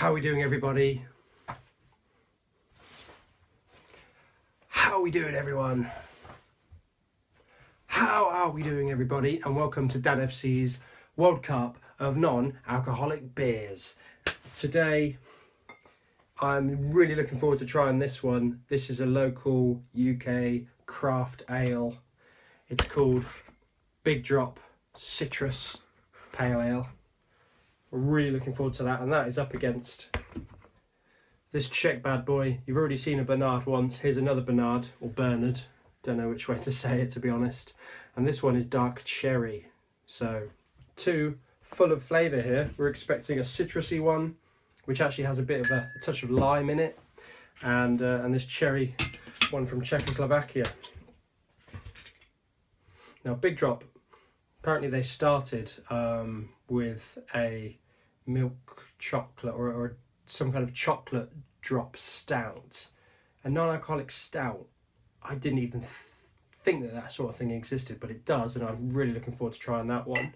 How are we doing, everybody? How are we doing, everyone? How are we doing, everybody? And welcome to Dad FC's World Cup of non-alcoholic beers. Today, I'm really looking forward to trying this one. This is a local UK craft ale. It's called Big Drop Citrus Pale Ale. Really looking forward to that, and that is up against this Czech bad boy. You've already seen a Bernard once. Here's another Bernard, or Bernard. Don't know which way to say it, to be honest. And this one is dark cherry. So, two full of flavour here. We're expecting a citrusy one, which actually has a bit of a touch of lime in it, and this cherry one from Czechoslovakia. Now, Big Drop, apparently they started with a milk chocolate or some kind of chocolate drop stout, a non-alcoholic stout. I didn't even think that sort of thing existed, but it does, and I'm really looking forward to trying that one.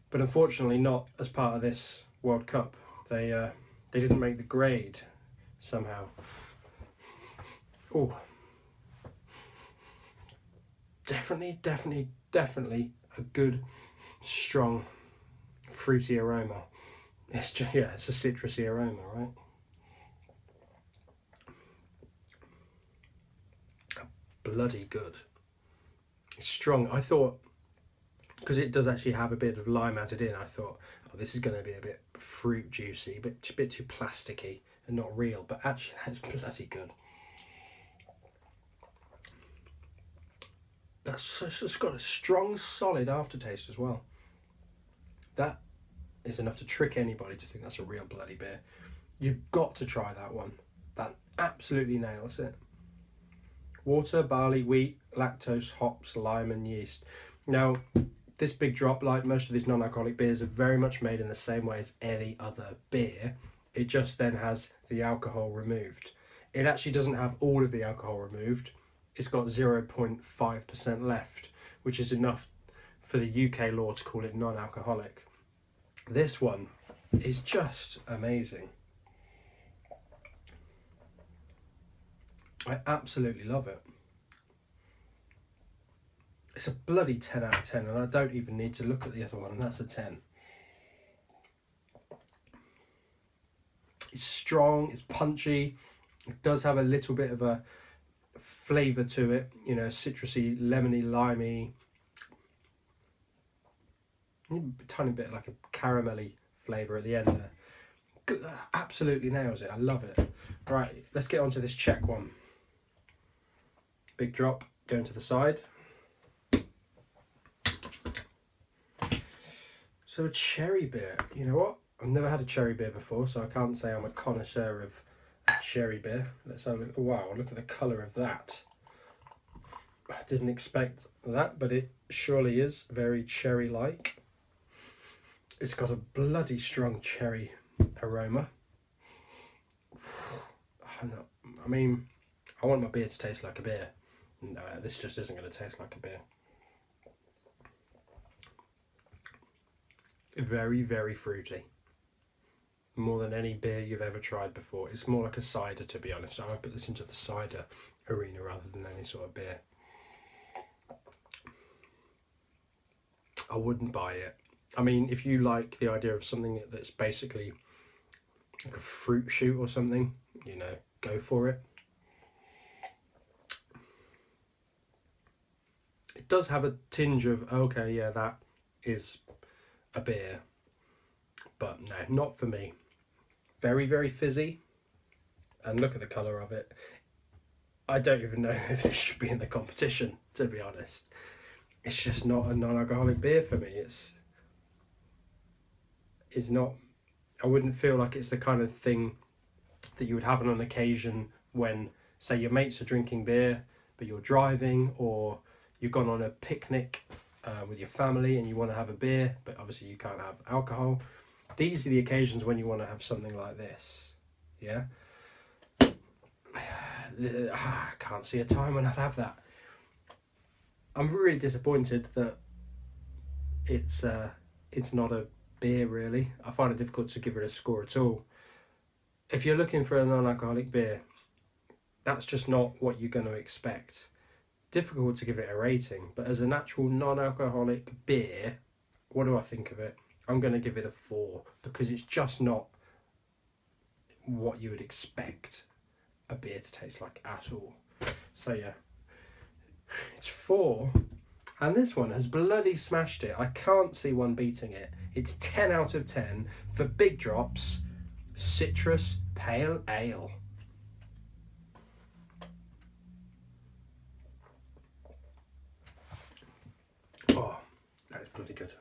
But unfortunately not as part of this World Cup. They didn't make the grade somehow. Oh, definitely a good, strong, fruity aroma. It's just, yeah, it's a citrusy aroma, right? Bloody good. It's strong. I thought, because it does actually have a bit of lime added in, I thought, oh, this is going to be a bit fruit juicy, a bit too plasticky and not real, but actually that's bloody good. It's got a strong, solid aftertaste as well. That is enough to trick anybody to think that's a real bloody beer. You've got to try that one. That absolutely nails it. Water, barley, wheat, lactose, hops, lime and yeast. Now, this Big Drop, like most of these non-alcoholic beers, are very much made in the same way as any other beer. It just then has the alcohol removed. It actually doesn't have all of the alcohol removed. It's got 0.5% left, which is enough for the UK law to call it non-alcoholic. This one is just amazing. I absolutely love it. It's a bloody 10 out of 10, and I don't even need to look at the other one, and that's a 10. It's strong, it's punchy, it does have a little bit of a flavour to it, you know, citrusy, lemony, limey, a tiny bit like a caramelly flavour at the end there. Good, absolutely nails it, I love it. Right, let's get on to this Czech one. Big Drop, going to the side. So a cherry beer, you know what? I've never had a cherry beer before, so I can't say I'm a connoisseur of a cherry beer. Let's have a look. Wow, look at the colour of that. I didn't expect that, but it surely is very cherry-like. It's got a bloody strong cherry aroma. I mean, I want my beer to taste like a beer. No, this just isn't going to taste like a beer. Very, very fruity. More than any beer you've ever tried before. It's more like a cider, to be honest. I would put this into the cider arena rather than any sort of beer. I wouldn't buy it. I mean, if you like the idea of something that's basically like a fruit shoot or something, you know, go for it. It does have a tinge of, okay, yeah, that is a beer, but no, not for me. Very, very fizzy, and look at the colour of it. I don't even know if this should be in the competition, to be honest. It's just not a non-alcoholic beer for me. It's not, I wouldn't feel like it's the kind of thing that you would have on an occasion when, say, your mates are drinking beer, but you're driving, or you've gone on a picnic with your family and you want to have a beer, but obviously you can't have alcohol. These are the occasions when you want to have something like this. Yeah. I can't see a time when I'd have that. I'm really disappointed that it's not a beer, really. I find it difficult to give it a score at all. If you're looking for a non-alcoholic beer, that's just not what you're going to expect. Difficult to give it a rating, but as an actual non-alcoholic beer, what do I think of it? I'm going to give it a 4 because it's just not what you would expect a beer to taste like at all. So yeah, it's 4, and this one has bloody smashed it. I can't see one beating it. It's 10 out of 10 for Big Drop's Citrus Pale Ale. Oh, that is bloody good.